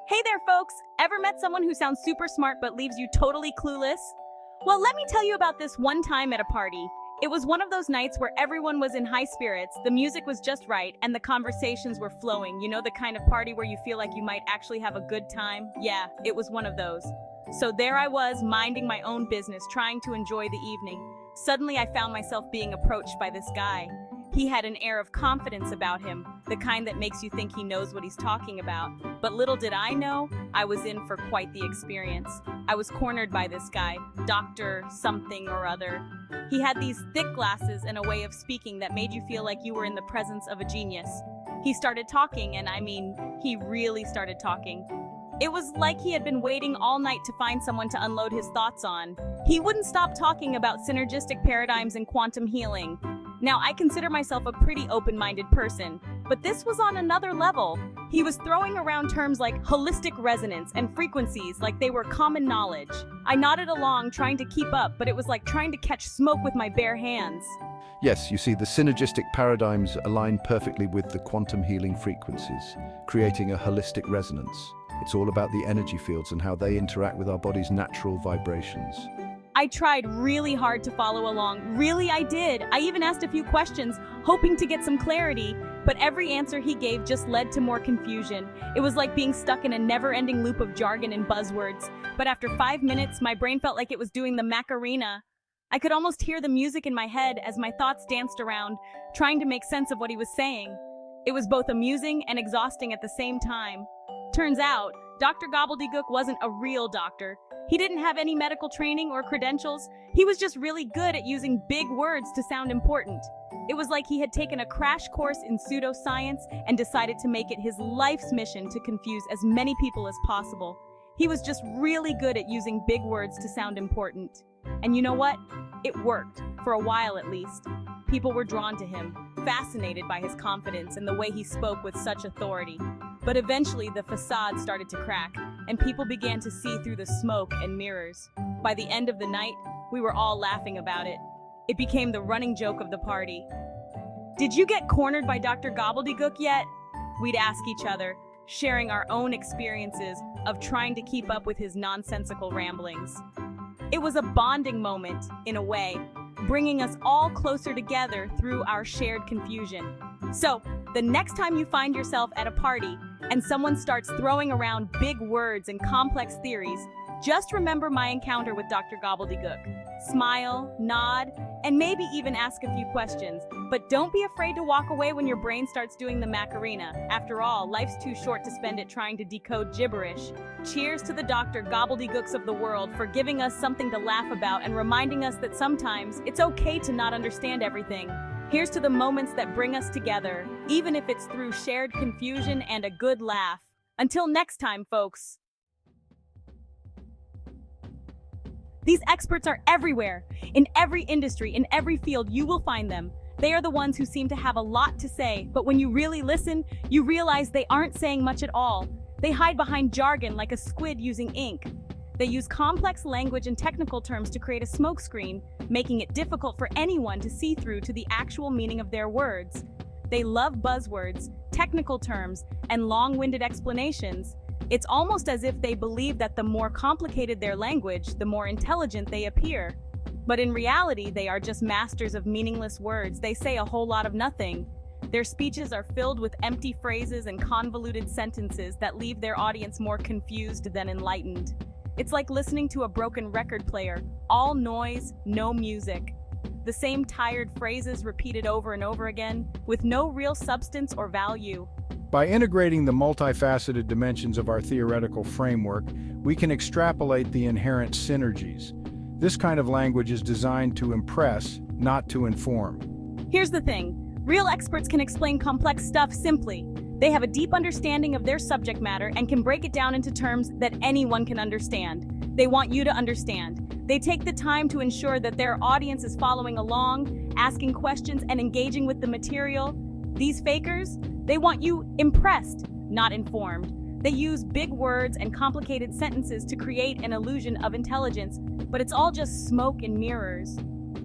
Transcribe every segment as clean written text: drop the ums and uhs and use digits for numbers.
Hey there, folks! Ever met someone who sounds super smart but leaves you totally clueless? Well, let me tell you about this one time at a party. It was one of those nights where everyone was in high spirits, the music was just right, and the conversations were flowing. You know, the kind of party where you feel like you might actually have a good time? Yeah, it was one of those. So there I was, minding my own business, trying to enjoy the evening. Suddenly I found myself being approached by this guy. He had an air of confidence about him, the kind that makes you think he knows what he's talking about. But little did I know, I was in for quite the experience. I was cornered by this guy, Dr. something or other. He had these thick glasses and a way of speaking that made you feel like you were in the presence of a genius. He started talking, and he really started talking. It was like he had been waiting all night to find someone to unload his thoughts on. He wouldn't stop talking about synergistic paradigms and quantum healing. Now, I consider myself a pretty open-minded person, but this was on another level. He was throwing around terms like holistic resonance and frequencies like they were common knowledge. I nodded along, trying to keep up, but it was like trying to catch smoke with my bare hands. Yes, you see, the synergistic paradigms align perfectly with the quantum healing frequencies, creating a holistic resonance. It's all about the energy fields and how they interact with our body's natural vibrations. I tried really hard to follow along. Really, I did. I even asked a few questions, hoping to get some clarity, but every answer he gave just led to more confusion. It was like being stuck in a never-ending loop of jargon and buzzwords. But after 5 minutes, my brain felt like it was doing the Macarena. I could almost hear the music in my head as my thoughts danced around, trying to make sense of what he was saying. It was both amusing and exhausting at the same time. Turns out, Dr. Gobbledygook wasn't a real doctor. He didn't have any medical training or credentials. He was just really good at using big words to sound important. It was like he had taken a crash course in pseudoscience and decided to make it his life's mission to confuse as many people as possible. He was just really good at using big words to sound important. And you know what? It worked, for a while at least. People were drawn to him, fascinated by his confidence and the way he spoke with such authority. But eventually the facade started to crack, and people began to see through the smoke and mirrors. By the end of the night, we were all laughing about it. It became the running joke of the party. Did you get cornered by Dr. Gobbledygook yet? We'd ask each other, sharing our own experiences of trying to keep up with his nonsensical ramblings. It was a bonding moment, in a way, bringing us all closer together through our shared confusion. So, the next time you find yourself at a party and someone starts throwing around big words and complex theories, just remember my encounter with Dr. Gobbledygook. Smile, nod, and maybe even ask a few questions. But don't be afraid to walk away when your brain starts doing the Macarena. After all, life's too short to spend it trying to decode gibberish. Cheers to the Dr. Gobbledygooks of the world for giving us something to laugh about and reminding us that sometimes it's okay to not understand everything. Here's to the moments that bring us together, even if it's through shared confusion and a good laugh. Until next time, folks. These experts are everywhere. In every industry, in every field, you will find them. They are the ones who seem to have a lot to say, but when you really listen, you realize they aren't saying much at all. They hide behind jargon like a squid using ink. They use complex language and technical terms to create a smokescreen, making it difficult for anyone to see through to the actual meaning of their words. They love buzzwords, technical terms, and long-winded explanations. It's almost as if they believe that the more complicated their language, the more intelligent they appear. But in reality, they are just masters of meaningless words. They say a whole lot of nothing. Their speeches are filled with empty phrases and convoluted sentences that leave their audience more confused than enlightened. It's like listening to a broken record player, all noise, no music. The same tired phrases repeated over and over again, with no real substance or value. By integrating the multifaceted dimensions of our theoretical framework, we can extrapolate the inherent synergies. This kind of language is designed to impress, not to inform. Here's the thing. Real experts can explain complex stuff simply. They have a deep understanding of their subject matter and can break it down into terms that anyone can understand. They want you to understand. They take the time to ensure that their audience is following along, asking questions, and engaging with the material. These fakers, they want you impressed, not informed. They use big words and complicated sentences to create an illusion of intelligence, but it's all just smoke and mirrors.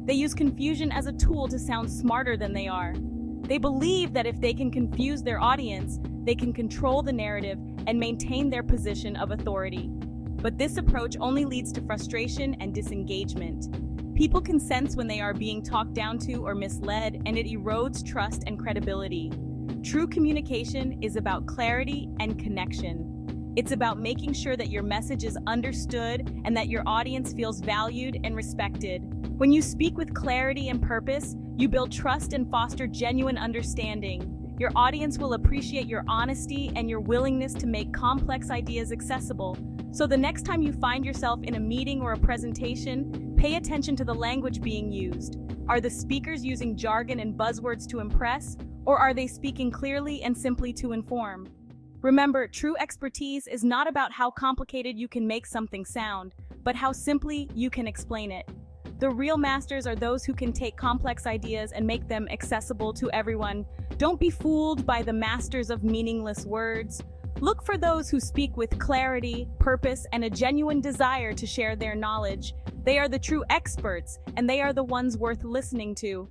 They use confusion as a tool to sound smarter than they are. They believe that if they can confuse their audience, they can control the narrative and maintain their position of authority. But this approach only leads to frustration and disengagement. People can sense when they are being talked down to or misled, and it erodes trust and credibility. True communication is about clarity and connection. It's about making sure that your message is understood and that your audience feels valued and respected. When you speak with clarity and purpose, you build trust and foster genuine understanding. Your audience will appreciate your honesty and your willingness to make complex ideas accessible. So the next time you find yourself in a meeting or a presentation, pay attention to the language being used. Are the speakers using jargon and buzzwords to impress, or are they speaking clearly and simply to inform? Remember, true expertise is not about how complicated you can make something sound, but how simply you can explain it. The real masters are those who can take complex ideas and make them accessible to everyone. Don't be fooled by the masters of meaningless words. Look for those who speak with clarity, purpose, and a genuine desire to share their knowledge. They are the true experts, and they are the ones worth listening to.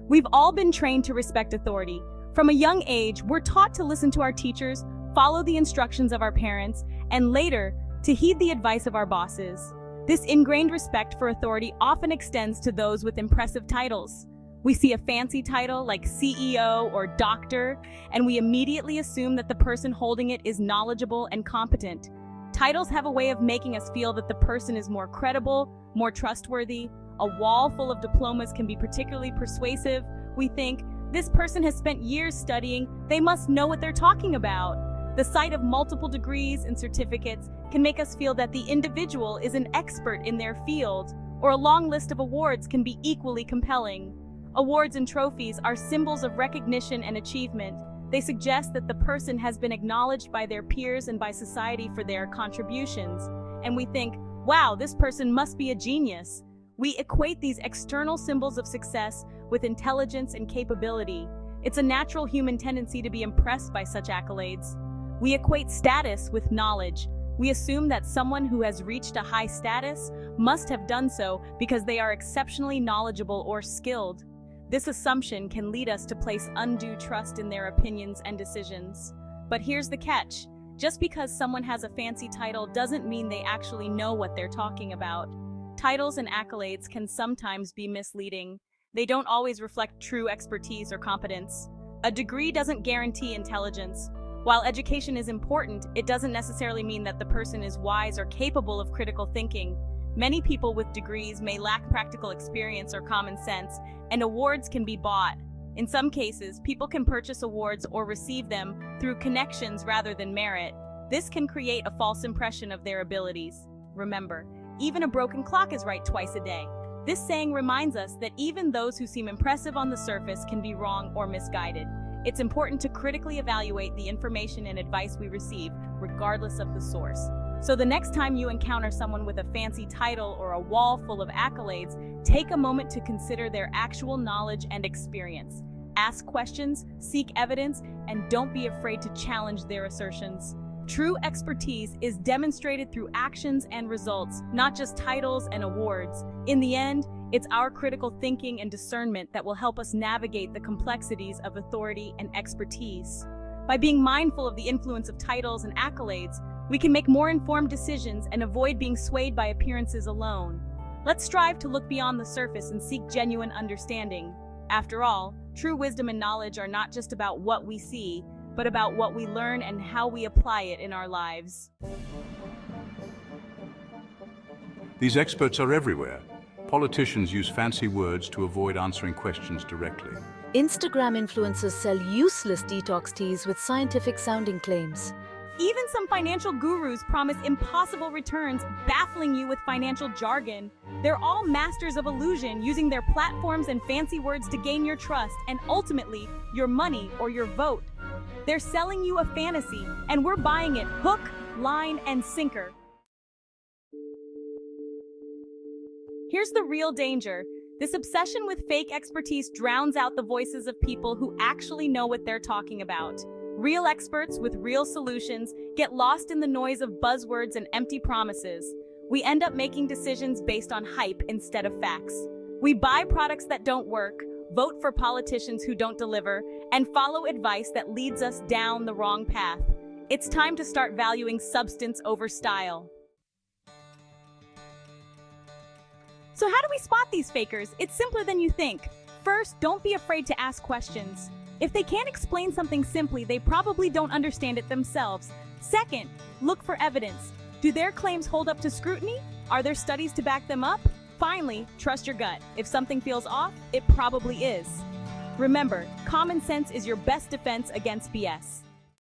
We've all been trained to respect authority. From a young age, we're taught to listen to our teachers, follow the instructions of our parents, and later, to heed the advice of our bosses. This ingrained respect for authority often extends to those with impressive titles. We see a fancy title like CEO or doctor, and we immediately assume that the person holding it is knowledgeable and competent. Titles have a way of making us feel that the person is more credible, more trustworthy. A wall full of diplomas can be particularly persuasive. We think, this person has spent years studying, they must know what they're talking about. The sight of multiple degrees and certificates can make us feel that the individual is an expert in their field, or a long list of awards can be equally compelling. Awards and trophies are symbols of recognition and achievement. They suggest that the person has been acknowledged by their peers and by society for their contributions. And we think, wow, this person must be a genius. We equate these external symbols of success with intelligence and capability. It's a natural human tendency to be impressed by such accolades. We equate status with knowledge. We assume that someone who has reached a high status must have done so because they are exceptionally knowledgeable or skilled. This assumption can lead us to place undue trust in their opinions and decisions. But here's the catch. Just because someone has a fancy title doesn't mean they actually know what they're talking about. Titles and accolades can sometimes be misleading. They don't always reflect true expertise or competence. A degree doesn't guarantee intelligence. While education is important, it doesn't necessarily mean that the person is wise or capable of critical thinking. Many people with degrees may lack practical experience or common sense, and awards can be bought. In some cases, people can purchase awards or receive them through connections rather than merit. This can create a false impression of their abilities. Remember, even a broken clock is right twice a day. This saying reminds us that even those who seem impressive on the surface can be wrong or misguided. It's important to critically evaluate the information and advice we receive, regardless of the source. So the next time you encounter someone with a fancy title or a wall full of accolades, take a moment to consider their actual knowledge and experience. Ask questions, seek evidence, and don't be afraid to challenge their assertions. True expertise is demonstrated through actions and results, not just titles and awards. In the end, it's our critical thinking and discernment that will help us navigate the complexities of authority and expertise. By being mindful of the influence of titles and accolades, we can make more informed decisions and avoid being swayed by appearances alone. Let's strive to look beyond the surface and seek genuine understanding. After all, true wisdom and knowledge are not just about what we see, but about what we learn and how we apply it in our lives. These experts are everywhere. Politicians use fancy words to avoid answering questions directly. Instagram influencers sell useless detox teas with scientific-sounding claims. Even some financial gurus promise impossible returns, baffling you with financial jargon. They're all masters of illusion, using their platforms and fancy words to gain your trust and ultimately your money or your vote. They're selling you a fantasy, and we're buying it hook, line, and sinker. Here's the real danger. This obsession with fake expertise drowns out the voices of people who actually know what they're talking about. Real experts with real solutions get lost in the noise of buzzwords and empty promises. We end up making decisions based on hype instead of facts. We buy products that don't work, vote for politicians who don't deliver, and follow advice that leads us down the wrong path. It's time to start valuing substance over style. So how do we spot these fakers? It's simpler than you think. First, don't be afraid to ask questions. If they can't explain something simply, they probably don't understand it themselves. Second, look for evidence. Do their claims hold up to scrutiny? Are there studies to back them up? Finally, trust your gut. If something feels off, it probably is. Remember, common sense is your best defense against BS.